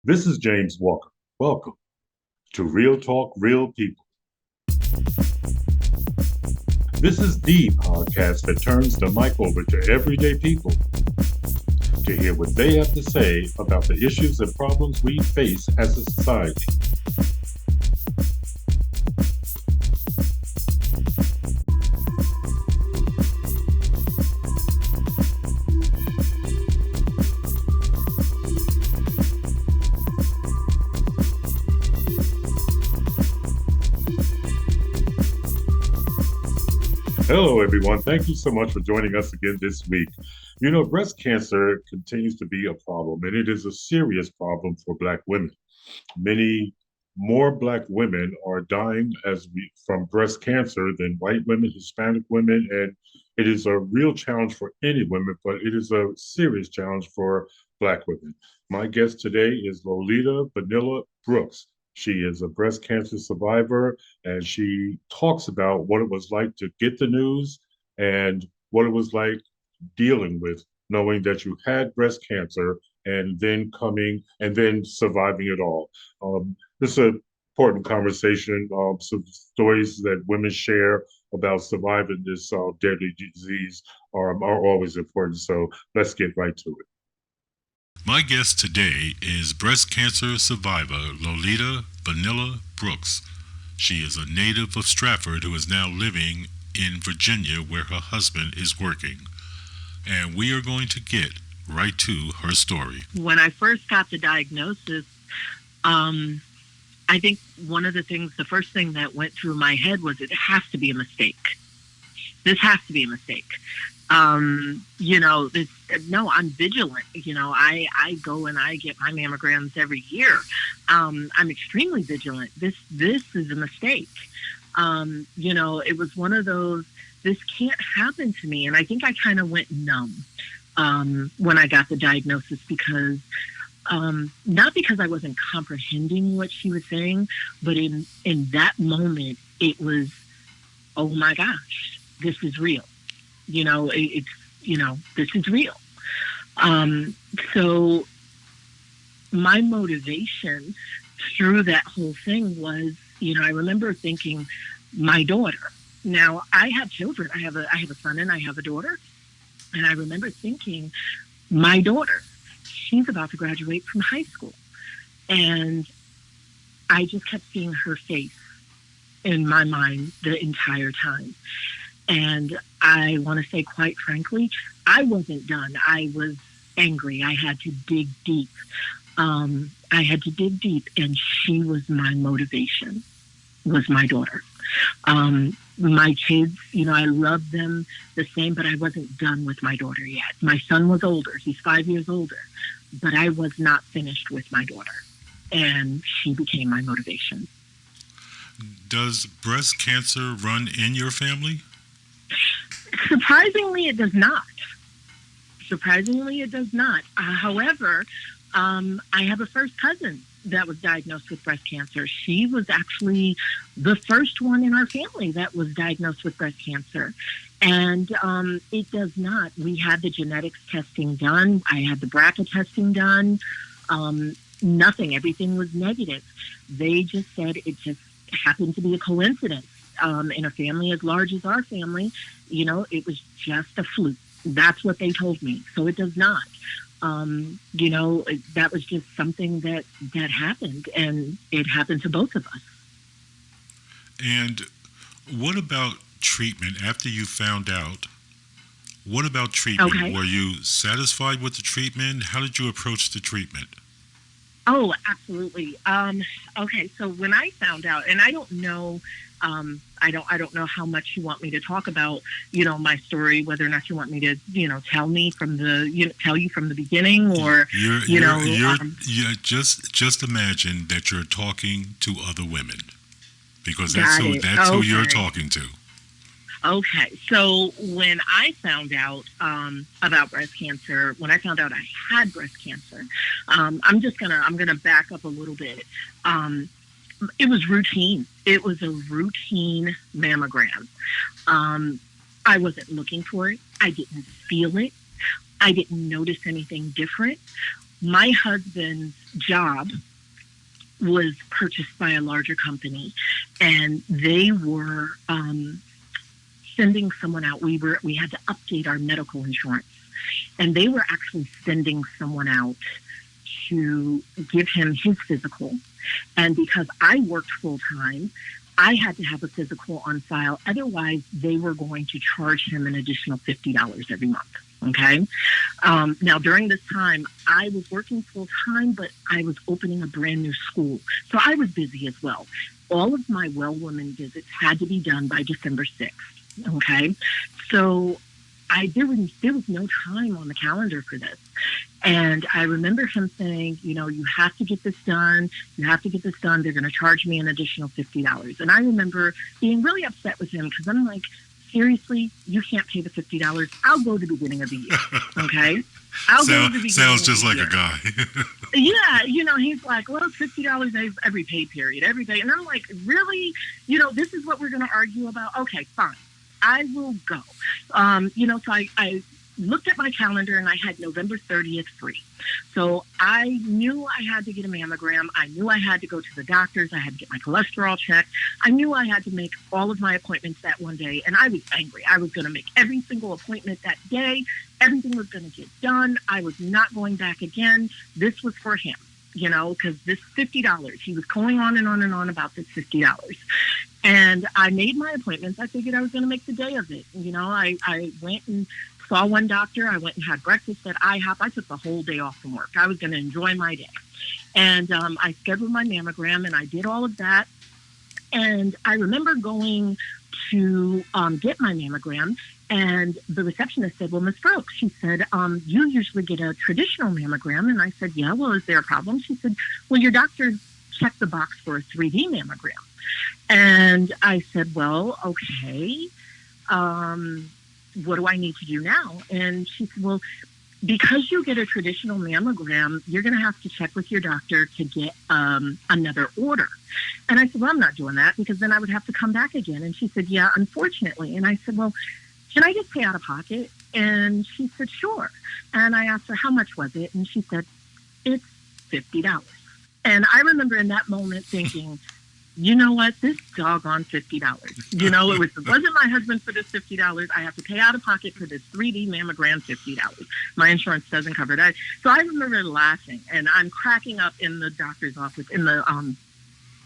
This is James Walker. Welcome to Real Talk, Real People. This is the podcast that turns the mic over to everyday people to hear what they have to say about the issues and problems we face as a society. Hello, everyone. Thank you so much for joining us again this week. Breast cancer continues to be a problem, and it is a serious problem for Black women. Many more Black women are dying from breast cancer than white women, Hispanic women, and it is a real challenge for any women, but it is a serious challenge for Black women. My guest today is Lolita Vanilla Brooks. She is a breast cancer survivor, and she talks about what it was like to get the news and what it was like dealing with knowing that you had breast cancer and then surviving it all. This is an important conversation. Some stories that women share about surviving this deadly disease are always important. So let's get right to it. My guest today is breast cancer survivor Lolita Vanilla Brooks. She is a native of Stratford who is now living in Virginia where her husband is working. And we are going to get right to her story. When I first got the diagnosis, I think the first thing that went through my head was it has to be a mistake. This has to be a mistake. I'm vigilant. I go and I get my mammograms every year. I'm extremely vigilant. This is a mistake. It was one of those, this can't happen to me. And I think I kind of went numb when I got the diagnosis because, not because I wasn't comprehending what she was saying, but in that moment, it was, oh my gosh, this is real. This is real. So my motivation through that whole thing was, I remember thinking, my daughter. Now I have children. I have a son and I have a daughter. And I remember thinking, my daughter, she's about to graduate from high school. And I just kept seeing her face in my mind the entire time. And I want to say, quite frankly, I wasn't done. I was angry. I had to dig deep. And she was my motivation, was my daughter. My kids, I love them the same, but I wasn't done with my daughter yet. My son was older. He's 5 years older. But I was not finished with my daughter. And she became my motivation. Does breast cancer run in your family? Surprisingly, it does not. However, I have a first cousin that was diagnosed with breast cancer. She was actually the first one in our family that was diagnosed with breast cancer. And it does not. We had the genetics testing done. I had the BRCA testing done. Nothing. Everything was negative. They just said it just happened to be a coincidence. In a family as large as our family, it was just a fluke. That's what they told me. So it does not. That was just something that happened, and it happened to both of us. And what about treatment after you found out? What about treatment? Okay. Were you satisfied with the treatment? How did you approach the treatment? Oh, absolutely. Okay, so when I found out, and I don't know, I don't know how much you want me to talk about, my story, whether or not you want me to, tell you from the beginning, or just imagine that you're talking to other women, because that's who you're talking to. Okay, so when I found out about breast cancer, when I found out I had breast cancer, I'm gonna back up a little bit. It was routine. It was a routine mammogram. I wasn't looking for it. I didn't feel it. I didn't notice anything different. my husband's job was purchased by a larger company, and they were sending someone out. We had to update our medical insurance, and they were actually sending someone out to give him his physical. And because I worked full time, I had to have a physical on file. Otherwise, they were going to charge him an additional $50 every month. Okay. Now, during this time, I was working full time, but I was opening a brand new school. So I was busy as well. All of my well woman visits had to be done by December 6th. Okay. So there was no time on the calendar for this. And I remember him saying, you have to get this done. You have to get this done. They're going to charge me an additional $50. And I remember being really upset with him because I'm like, seriously, you can't pay the $50. I'll go to the beginning of the year. Okay. I'll go to the beginning. Sounds just like a guy. Yeah. He's like, well, it's $50 every pay period, every day. And I'm like, really? This is what we're going to argue about? Okay, fine. I will go. So I looked at my calendar and I had November 30th free. So I knew I had to get a mammogram. I knew I had to go to the doctors. I had to get my cholesterol checked. I knew I had to make all of my appointments that one day. And I was angry. I was going to make every single appointment that day. Everything was going to get done. I was not going back again. This was for him, because this $50, he was going on and on and on about this $50. And I made my appointments. I figured I was going to make the day of it. I went and saw one doctor. I went and had breakfast at IHOP. I took the whole day off from work. I was going to enjoy my day. And I scheduled my mammogram, and I did all of that. And I remember going to get my mammogram, and the receptionist said, well, Ms. Brooks, she said, you usually get a traditional mammogram. And I said, yeah, well, is there a problem? She said, well, your doctor checked the box for a 3D mammogram. And I said, well, okay, what do I need to do now? And she said, well, because you get a traditional mammogram, you're going to have to check with your doctor to get another order. And I said, well, I'm not doing that because then I would have to come back again. And she said, yeah, unfortunately. And I said, well, can I just pay out of pocket? And she said, sure. And I asked her, how much was it? And she said, it's $50. And I remember in that moment thinking, you know what? This doggone $50. It wasn't my husband for this $50. I have to pay out of pocket for this 3D mammogram, $50. My insurance doesn't cover that. So I remember laughing, and I'm cracking up in the doctor's office, in the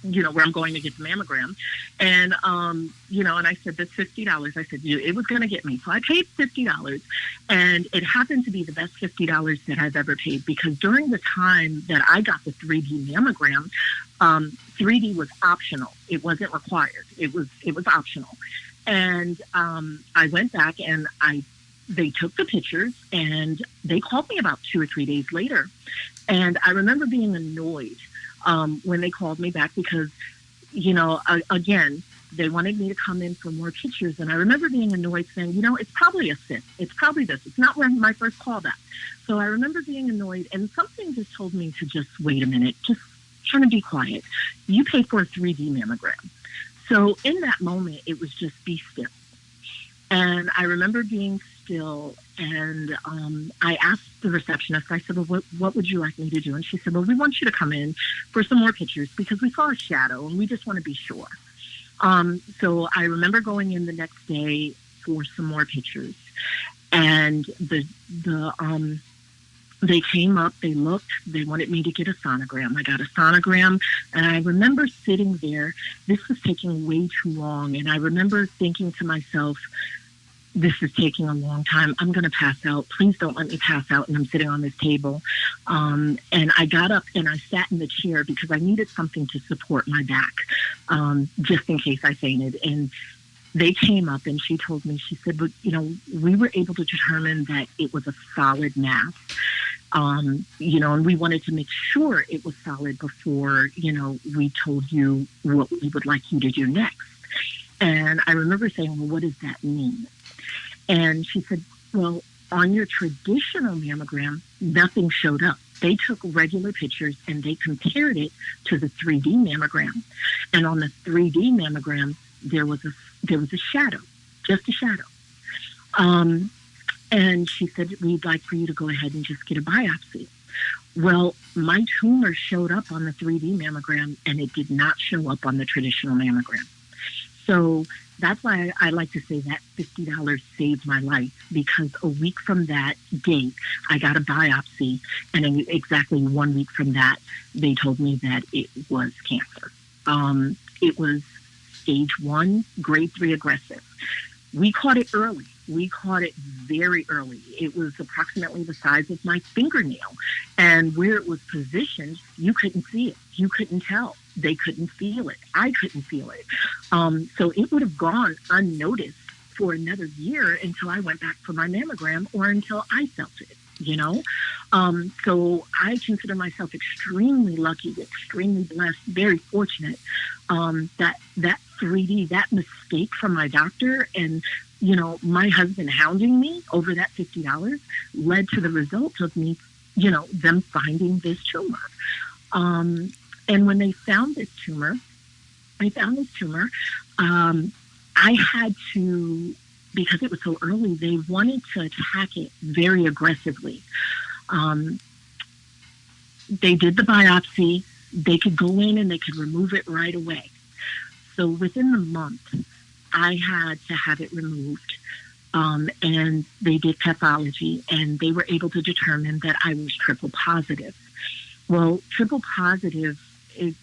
where I'm going to get the mammogram. And, and I said, that's $50. I said, it was going to get me. So I paid $50, and it happened to be the best $50 that I've ever paid, because during the time that I got the 3D mammogram, 3D was optional. It wasn't required. It was optional. And I went back and they took the pictures, and they called me about 2 or 3 days later. And I remember being annoyed when they called me back because, again, they wanted me to come in for more pictures. And I remember being annoyed saying, it's probably a cyst. It's probably this. It's not when my first call back. So I remember being annoyed, and something just told me to just wait a minute, just trying to be quiet. You pay for a 3D mammogram. So in that moment, it was just be still. And I remember being still, and I asked the receptionist, I said, well, what would you like me to do? And she said, well, we want you to come in for some more pictures because we saw a shadow and we just want to be sure. So I remember going in the next day for some more pictures, and they came up, they looked, they wanted me to get a sonogram. I got a sonogram, and I remember sitting there. This was taking way too long, and I remember thinking to myself, this is taking a long time. I'm going to pass out. Please don't let me pass out. And I'm sitting on this table. And I got up and I sat in the chair because I needed something to support my back, just in case I fainted. And they came up and she told me, she said, but, we were able to determine that it was a solid mass. And we wanted to make sure it was solid before, we told you what we would like you to do next. And I remember saying, well, what does that mean? And she said, well, on your traditional mammogram, nothing showed up. They took regular pictures and they compared it to the 3D mammogram. And on the 3D mammogram, there was a shadow, just a shadow. And she said, we'd like for you to go ahead and just get a biopsy. Well, my tumor showed up on the 3D mammogram and it did not show up on the traditional mammogram. So that's why I like to say that $50 saved my life, because a week from that date, I got a biopsy, and exactly 1 week from that, they told me that it was cancer. It was stage 1, grade 3 aggressive. We caught it early. We caught it very early. It was approximately the size of my fingernail. And where it was positioned, you couldn't see it. You couldn't tell. They couldn't feel it. I couldn't feel it. So it would have gone unnoticed for another year until I went back for my mammogram or until I felt it, you know? So I consider myself extremely lucky, extremely blessed, very fortunate that 3D, that mistake from my doctor and, you know, my husband hounding me over that $50 led to the result of me, you know, them finding this tumor. And when they found this tumor, I had to, because it was so early, they wanted to attack it very aggressively. They did the biopsy. They could go in and they could remove it right away. So within the month, I had to have it removed. And they did pathology, and they were able to determine that I was triple positive. Well, triple positive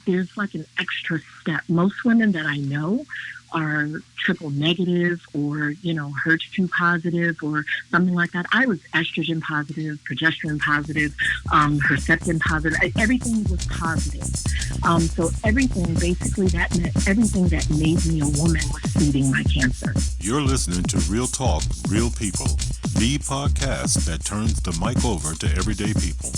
there's like an extra step. Most women that I know are triple negative or, you know, HER2 positive or something like that. I was estrogen positive, progesterone positive, Herceptin positive. Everything was positive. So everything, basically, that meant everything that made me a woman was feeding my cancer. You're listening to Real Talk, Real People, the podcast that turns the mic over to everyday people.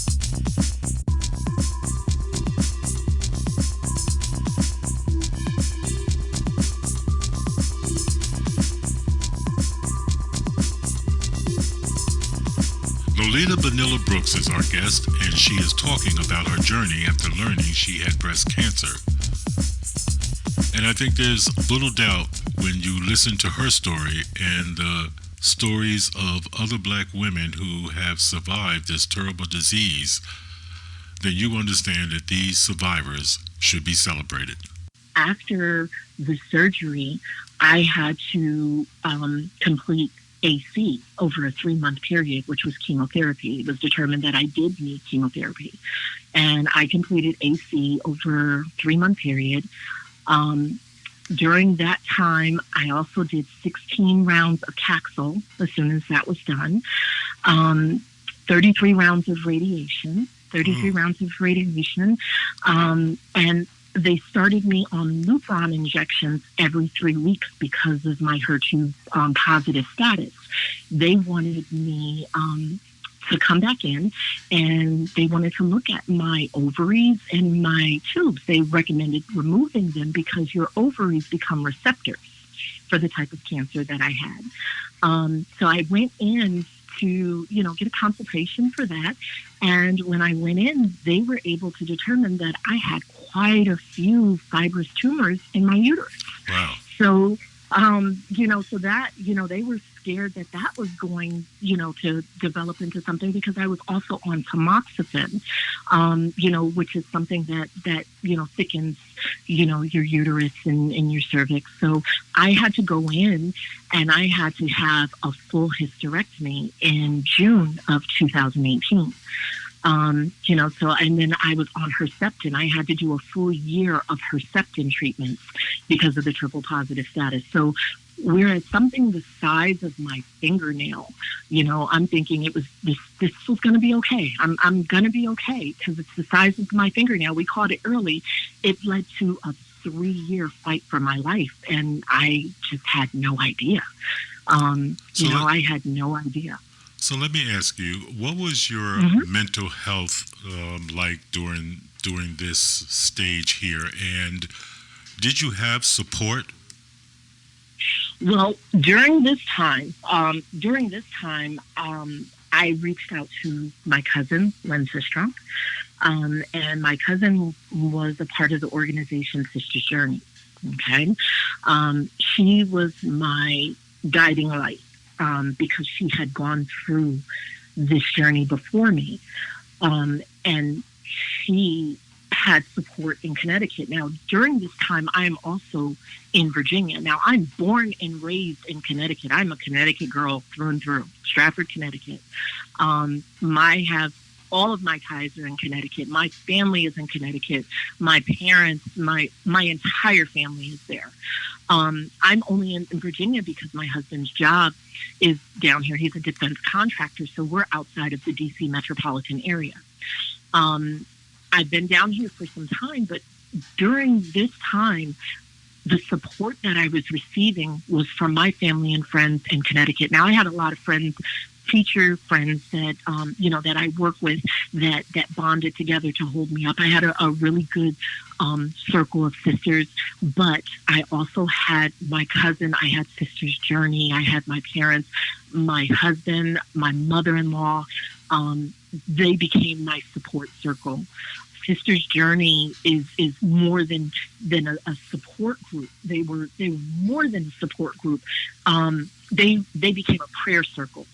Lolita Vanilla Brooks is our guest, and she is talking about her journey after learning she had breast cancer. And I think there's little doubt when you listen to her story and the stories of other black women who have survived this terrible disease, that you understand that these survivors should be celebrated. After the surgery, I had to complete AC over a 3-month period, which was chemotherapy. It was determined that I did need chemotherapy. And I completed AC over a 3-month period. During that time, I also did 16 rounds of Taxol as soon as that was done. 33 rounds of radiation. And they started me on Lupron injections every 3 weeks because of my HER2 positive status. They wanted me to come back in, and they wanted to look at my ovaries and my tubes. They recommended removing them because your ovaries become receptors for the type of cancer that I had. So I went in to, you know, get a consultation for that. And when I went in, they were able to determine that I had quite a few fibrous tumors in my uterus. Wow. So, you know, so that, you know, they were scared that that was going, you know, to develop into something, because I was also on tamoxifen, you know, which is something that, you know, thickens, you know, your uterus and your cervix. So I had to go in and I had to have a full hysterectomy in June of 2018. You know, so, and then I was on Herceptin. I had to do a full year of Herceptin treatments because of the triple positive status. So whereas something the size of my fingernail, you know, I'm thinking it was this was going to be okay. I'm going to be okay because it's the size of my fingernail. We caught it early. It led to a 3-year fight for my life. And I just had no idea. I had no idea. So let me ask you, what was your mental health like during this stage here? And did you have support? Well, during this time, I reached out to my cousin, Len Sistrunk, and my cousin was a part of the organization Sister's Journey. Okay, she was my guiding light because she had gone through this journey before me. And she had support in Connecticut. Now, during this time, I am also in Virginia. Now, I'm born and raised in Connecticut. I'm a Connecticut girl through and through, Stratford, Connecticut. I have all of my ties are in Connecticut. My family is in Connecticut. My parents, my entire family is there. I'm only in Virginia because my husband's job is down here. He's a defense contractor, so we're outside of the D.C. metropolitan area. I've been down here for some time, but during this time, the support that I was receiving was from my family and friends in Connecticut. Now, I had a lot of friends, teacher friends that that I work with that bonded together to hold me up. I had a really good circle of sisters, but I also had my cousin. I had Sister's Journey. I had my parents, my husband, my mother-in-law. They became my support circle. Sister's Journey is more than a support group. They were more than a support group. They became a prayer circle.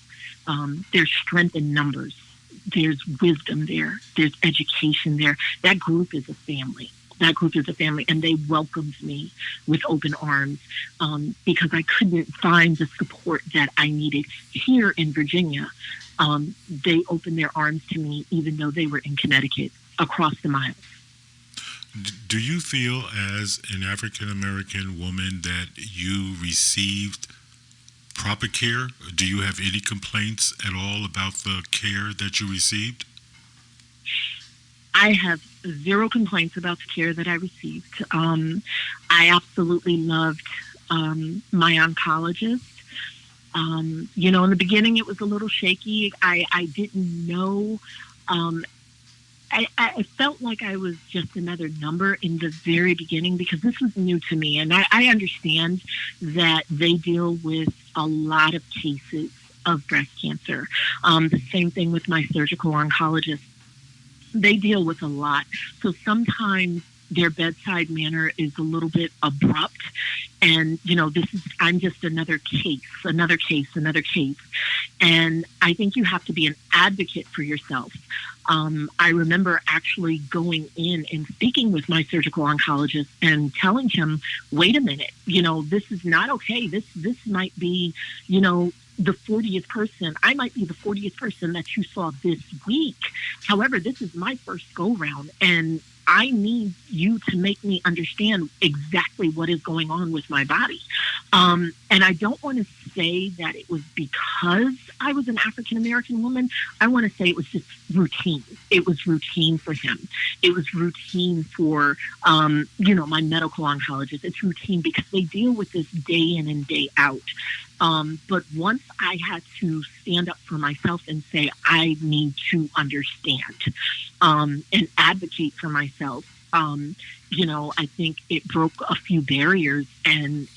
There's strength in numbers. There's wisdom there. There's education there. That group is a family. That group is a family, and they welcomed me with open arms because I couldn't find the support that I needed here in Virginia. They opened their arms to me, even though they were in Connecticut, across the miles. Do you feel, as an African American woman, that you received proper care? Do you have any complaints at all about the care that you received? I have zero complaints about the care that I received. I absolutely loved my oncologist. In the beginning, it was a little shaky. I didn't know. I felt like I was just another number in the very beginning because this was new to me. And I understand that they deal with a lot of cases of breast cancer. The same thing with my surgical oncologist. They deal with a lot. So sometimes their bedside manner is a little bit abrupt. And, I'm just another case. And I think you have to be an advocate for yourself. I remember actually going in and speaking with my surgical oncologist and telling him, wait a minute, this is not okay. This might be, the 40th person. I might be the 40th person that you saw this week. However, this is my first go round, and I need you to make me understand exactly what is going on with my body. And I don't want to say that it was because I was an African American woman. I want to say it was just routine. It was routine for him. It was routine for, my medical oncologist. It's routine because they deal with this day in and day out. But once I had to stand up for myself and say, I need to understand and advocate for myself, I think it broke a few barriers and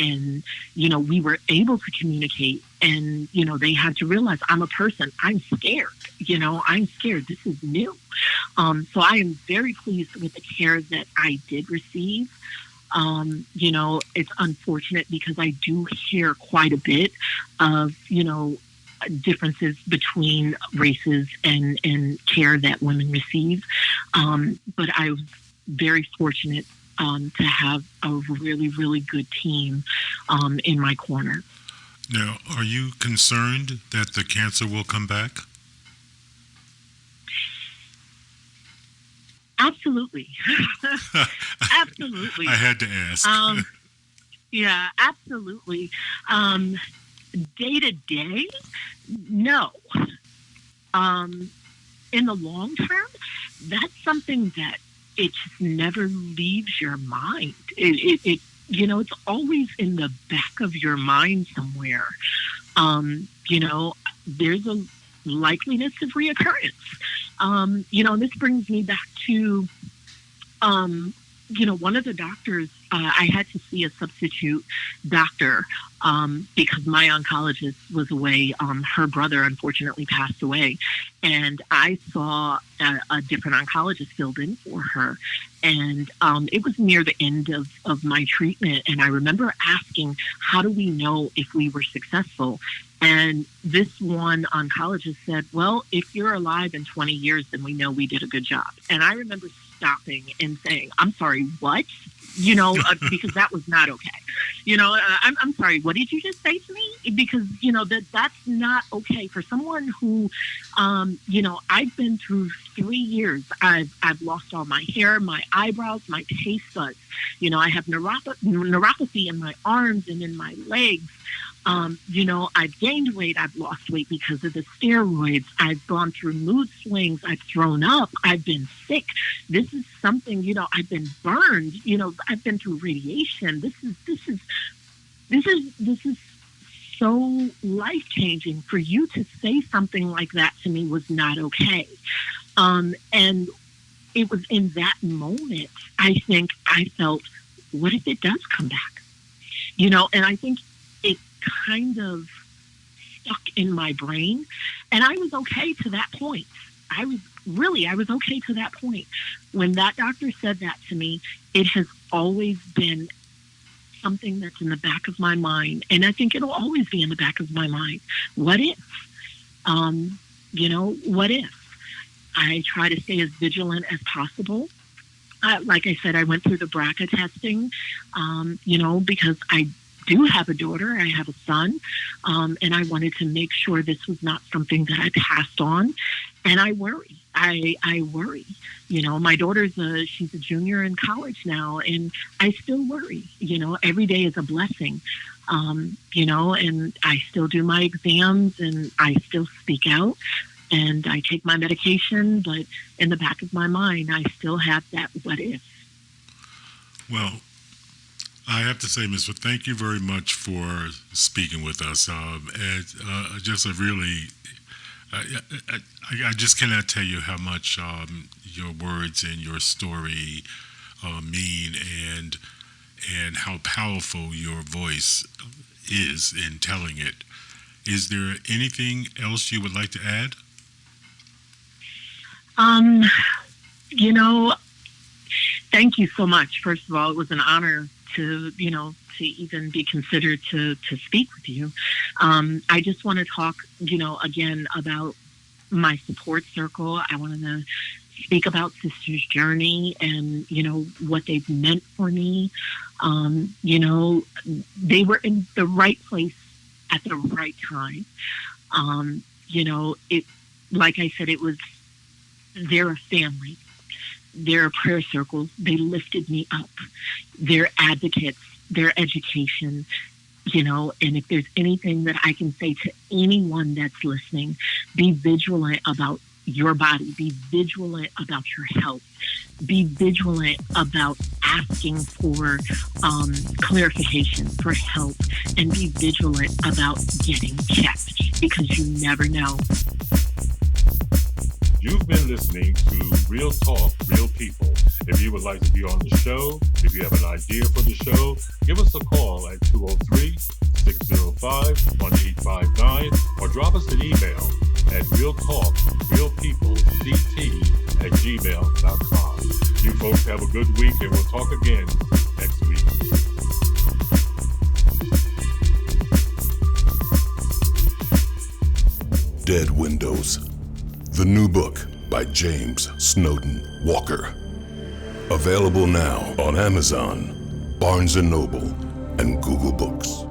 we were able to communicate and, they had to realize I'm a person. I'm scared. I'm scared. This is new. So I am very pleased with the care that I did receive. It's unfortunate because I do hear quite a bit of, differences between races and care that women receive. But I was very fortunate to have a really, really good team in my corner. Now, are you concerned that the cancer will come back? Absolutely. Absolutely. I had to ask. Yeah, absolutely. Day to day, no. In the long term, that's something that it just never leaves your mind. It's always in the back of your mind somewhere. There's a likeliness of reoccurrence. This brings me back to, one of the doctors, I had to see a substitute doctor because my oncologist was away. Her brother unfortunately passed away. And I saw a different oncologist filled in for her. And it was near the end of my treatment. And I remember asking, how do we know if we were successful? And this one oncologist said, well, if you're alive in 20 years, then we know we did a good job. And I remember stopping and saying, I'm sorry, what? Because that was not okay. I'm sorry, what did you just say to me? Because, that's not okay for someone who, I've been through 3 years. I've lost all my hair, my eyebrows, my taste buds. I have neuropathy in my arms and in my legs. I've gained weight, I've lost weight because of the steroids. I've gone through mood swings, I've thrown up, I've been sick. This is something, I've been burned, I've been through radiation. This is so life-changing. For you to say something like that to me was not okay. And it was in that moment, I think I felt, what if it does come back? And I think it kind of stuck in my brain. And I was okay to that point. I was okay to that point. When that doctor said that to me, it has always been something that's in the back of my mind. And I think it'll always be in the back of my mind. What if? What if? I try to stay as vigilant as possible. Like I said, I went through the BRCA testing, because I do have a daughter, I have a son, and I wanted to make sure this was not something that I passed on. And I worry. I worry. My daughter's she's a junior in college now, and I still worry. Every day is a blessing. And I still do my exams, and I still speak out, and I take my medication, but in the back of my mind, I still have that what if. Well, I have to say, Ms. Wood, thank you very much for speaking with us. Just a really, I just cannot tell you how much your words and your story mean, and how powerful your voice is in telling it. Is there anything else you would like to add? Thank you so much. First of all, it was an honor to even be considered to speak with you. I just want to talk, again about my support circle. I wanted to speak about Sister's Journey and, what they've meant for me. They were in the right place at the right time. Like I said, they're a family. They're a prayer circle. They lifted me up. They're advocates. They're education. And if there's anything that I can say to anyone that's listening, be vigilant about your body. Be vigilant about your health. Be vigilant about asking for clarification, for help, and be vigilant about getting checked, because you never know. You've been listening to Real Talk, Real People. If you would like to be on the show, if you have an idea for the show, give us a call at 203-605-1859 or drop us an email at realtalkrealpeoplect@gmail.com. You folks have a good week, and we'll talk again next week. Dead Windows, the new book by James Snowden Walker. Available now on Amazon, Barnes & Noble, and Google Books.